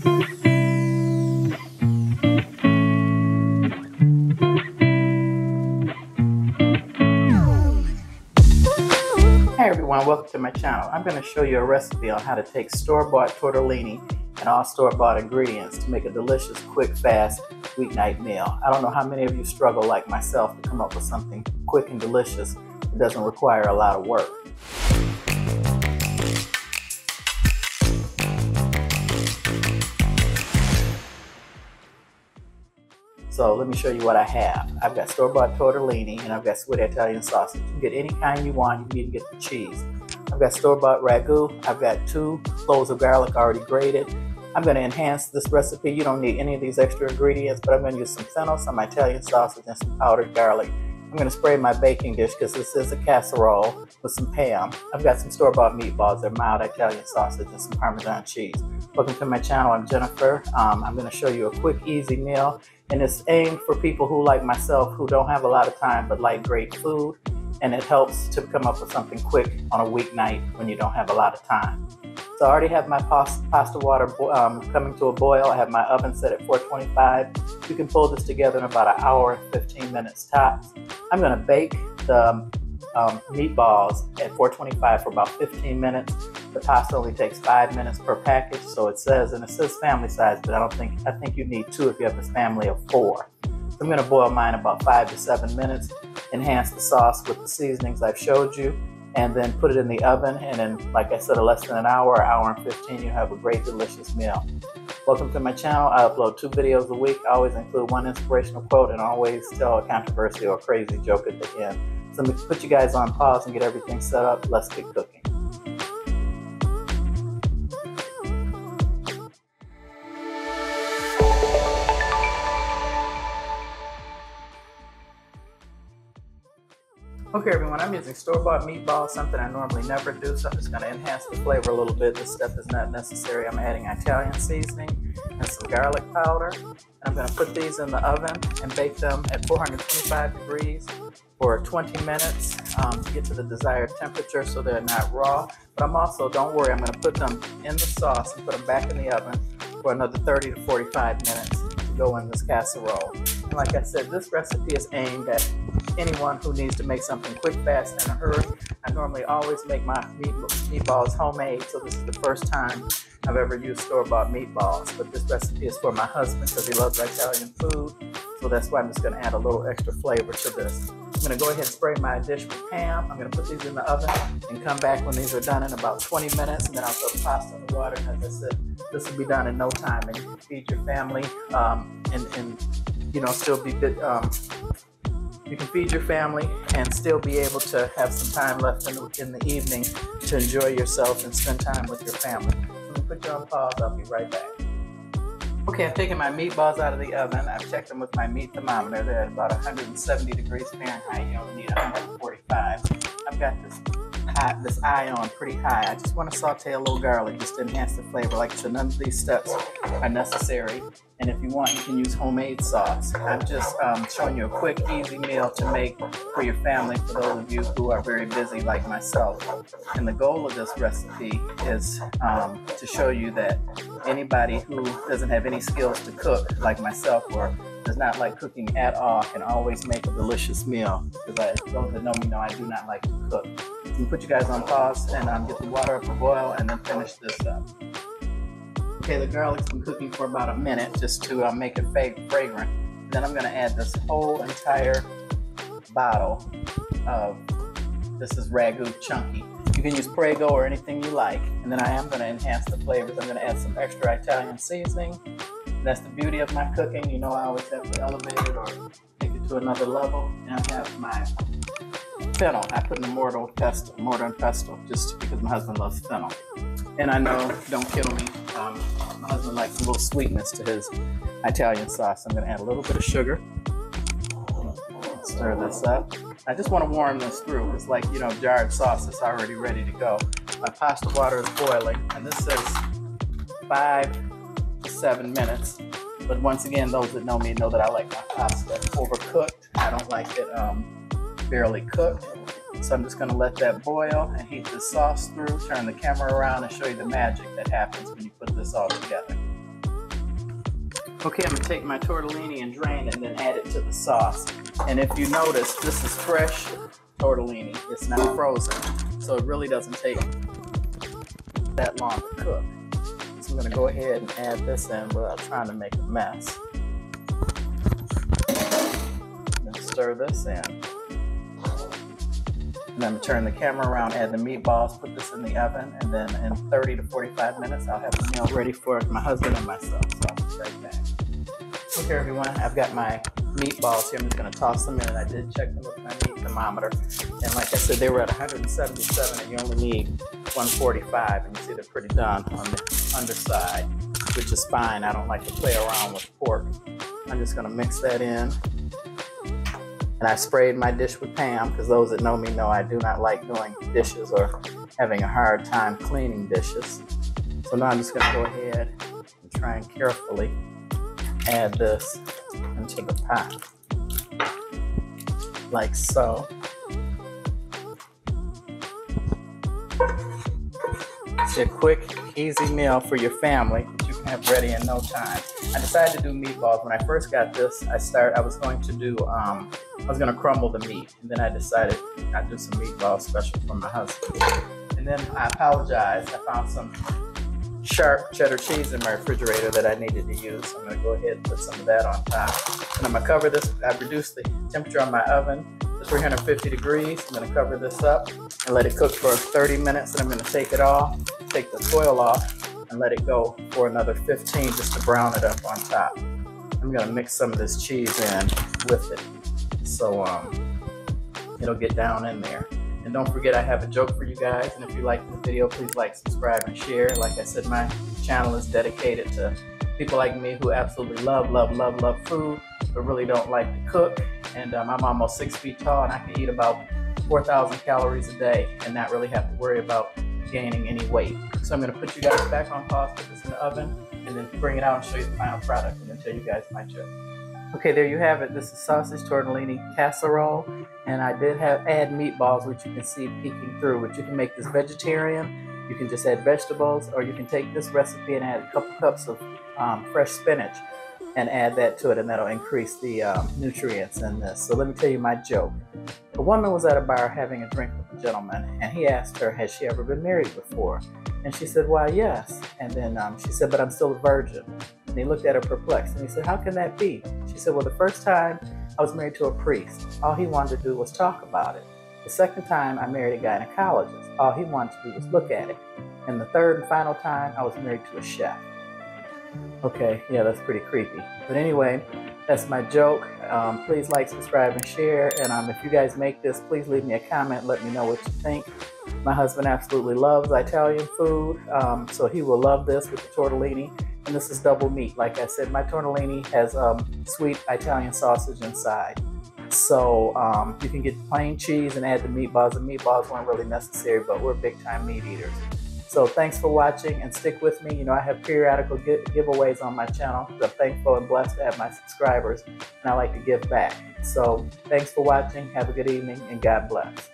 Hey everyone, welcome to my channel. I'm going to show you a recipe on how to take store-bought tortellini and all store-bought ingredients to make a delicious, quick, fast weeknight meal. I don't know how many of you struggle like myself to come up with something quick and delicious that doesn't require a lot of work. So let me show you what I have. I've got store-bought tortellini and I've got sweet Italian sausage. You can get any kind you want. You need to get the cheese. I've got store-bought ragu. I've got 2 cloves of garlic already grated. I'm going to enhance this recipe. You don't need any of these extra ingredients, but I'm going to use some fennel, some Italian sausage, and some powdered garlic. I'm going to spray my baking dish because this is a casserole with some Pam. I've got some store-bought meatballs. They're mild Italian sausage and some Parmesan cheese. Welcome to my channel. I'm Jennifer. I'm going to show you a quick, easy meal. And it's aimed for people who, like myself, who don't have a lot of time but like great food. And it helps to come up with something quick on a weeknight when you don't have a lot of time. So I already have my pasta water coming to a boil. I have my oven set at 425. You can pull this together in about an hour and 15 minutes tops. I'm going to bake the meatballs at 425 for about 15 minutes. The pasta only takes 5 minutes per package, so it says family size, but I think you need 2 if you have this family of 4. So I'm going to boil mine about 5 to 7 minutes, enhance the sauce with the seasonings I've showed you, and then put it in the oven, and then, like I said, less than an hour and 15, you have a great, delicious meal. Welcome to my channel. I upload 2 videos a week. I always include one inspirational quote and always tell a controversy or crazy joke at the end. So let me put you guys on pause and get everything set up. Let's get cooking. Okay everyone, I'm using store-bought meatballs, something I normally never do, so I'm just going to enhance the flavor a little bit. This step is not necessary. I'm adding Italian seasoning and some garlic powder. And I'm going to put these in the oven and bake them at 425 degrees for 20 minutes to get to the desired temperature so they're not raw. But I'm also, don't worry, I'm going to put them in the sauce and put them back in the oven for another 30 to 45 minutes to go in this casserole. And like I said, this recipe is aimed at anyone who needs to make something quick, fast, and a hurry. I normally always make my meatballs homemade, so this is the first time I've ever used store-bought meatballs. But this recipe is for my husband because he loves Italian food, so that's why I'm just going to add a little extra flavor to this. I'm going to go ahead and spray my dish with Pam. I'm going to put these in the oven and come back when these are done in about 20 minutes, and then I'll throw the pasta in the water. And as I said, this will be done in no time, and you can feed your family and you know, still be you can feed your family and still be able to have some time left in the evening to enjoy yourself and spend time with your family. So let me put you on pause. I'll be right back. Okay, I've taken my meatballs out of the oven. I've checked them with my meat thermometer. They're at about 170 degrees Fahrenheit. You only need 145. I've got this eye on pretty high. I just want to saute a little garlic just to enhance the flavor. Like I said, none of these steps are necessary. And if you want, you can use homemade sauce. I'm just showing you a quick, easy meal to make for your family, for those of you who are very busy like myself. And the goal of this recipe is to show you that anybody who doesn't have any skills to cook, like myself, or does not like cooking at all, can always make a delicious meal. Because those that know me know I do not like to cook. So I'm put you guys on pause and get the water up to boil and then finish this up. Okay, the garlic's been cooking for about a minute just to make it fragrant. And then I'm going to add this whole entire bottle of, this is ragu chunky. You can use Prego or anything you like. And then I am going to enhance the flavors. I'm going to add some extra Italian seasoning. And that's the beauty of my cooking. You know, I always have to elevate it or take it to another level. And I have my fennel. I put in the mortar and pestle, just because my husband loves fennel. And I know, don't kill me, my husband likes a little sweetness to his Italian sauce. I'm going to add a little bit of sugar. Stir this up. I just want to warm this through. It's like, you know, jarred sauce is already ready to go. My pasta water is boiling, and this says 5 to 7 minutes. But once again, those that know me know that I like my pasta overcooked. I don't like it barely cooked. So I'm just going to let that boil and heat the sauce through, turn the camera around and show you the magic that happens when you put this all together. Okay, I'm gonna take my tortellini and drain it and then add it to the sauce. And if you notice, this is fresh tortellini. It's not frozen, so it really doesn't take that long to cook. So I'm gonna go ahead and add this in without trying to make a mess. Then stir this in. And I'm gonna turn the camera around, add the meatballs, put this in the oven, and then in 30 to 45 minutes, I'll have the meal ready for my husband and myself. So I'll be right back. Okay, everyone, I've got my meatballs here. I'm just gonna toss them in, and I did check them with my meat thermometer. And like I said, they were at 177, and you only need 145, and you see they're pretty done on the underside, which is fine. I don't like to play around with pork. I'm just gonna mix that in. And I sprayed my dish with Pam, because those that know me know I do not like doing dishes or having a hard time cleaning dishes. So now I'm just gonna go ahead and try and carefully add this into the pot, like so. It's a quick, easy meal for your family that you can have ready in no time. I decided to do meatballs. When I first got this, I was going to crumble the meat, and then I decided I'd do some meatballs special for my husband. And then I apologize. I found some sharp cheddar cheese in my refrigerator that I needed to use. So I'm going to go ahead and put some of that on top. And I'm going to cover this. I've reduced the temperature on my oven to 350 degrees. I'm going to cover this up and let it cook for 30 minutes. And I'm going to take it off, take the foil off, and let it go for another 15 just to brown it up on top. I'm going to mix some of this cheese in with it, so it'll get down in there. And don't forget, I have a joke for you guys, and if you like this video, please like, subscribe, and share. Like I said, my channel is dedicated to people like me who absolutely love food, but really don't like to cook. And I'm almost 6 feet tall, and I can eat about 4,000 calories a day and not really have to worry about gaining any weight. So I'm going to put you guys back on pause, put this in the oven, and then bring it out and show you the final product, and then tell you guys my joke. Okay, there you have it. This is sausage tortellini casserole, and I did add meatballs, which you can see peeking through. But you can make this vegetarian. You can just add vegetables, or you can take this recipe and add a couple cups of fresh spinach and add that to it, and that'll increase the nutrients in this. So let me tell you my joke. A woman was at a bar having a drink with a gentleman, and he asked her, has she ever been married before? And she said, why, yes. And then she said, but I'm still a virgin. And he looked at her perplexed, and he said, how can that be? She said, well, the first time I was married to a priest. All he wanted to do was talk about it. The second time I married a gynecologist. All he wanted to do was look at it. And the third and final time I was married to a chef. Okay, yeah, that's pretty creepy. But anyway, that's my joke. Please like, subscribe, and share. And if you guys make this, please leave me a comment. Let me know what you think. My husband absolutely loves Italian food, so he will love this with the tortellini. And this is double meat. Like I said, my tortellini has sweet Italian sausage inside. So you can get plain cheese and add the meatballs. The meatballs weren't really necessary, but we're big time meat eaters. So thanks for watching, and stick with me. You know, I have periodical giveaways on my channel. I'm thankful and blessed to have my subscribers, and I like to give back. So thanks for watching. Have a good evening, and God bless.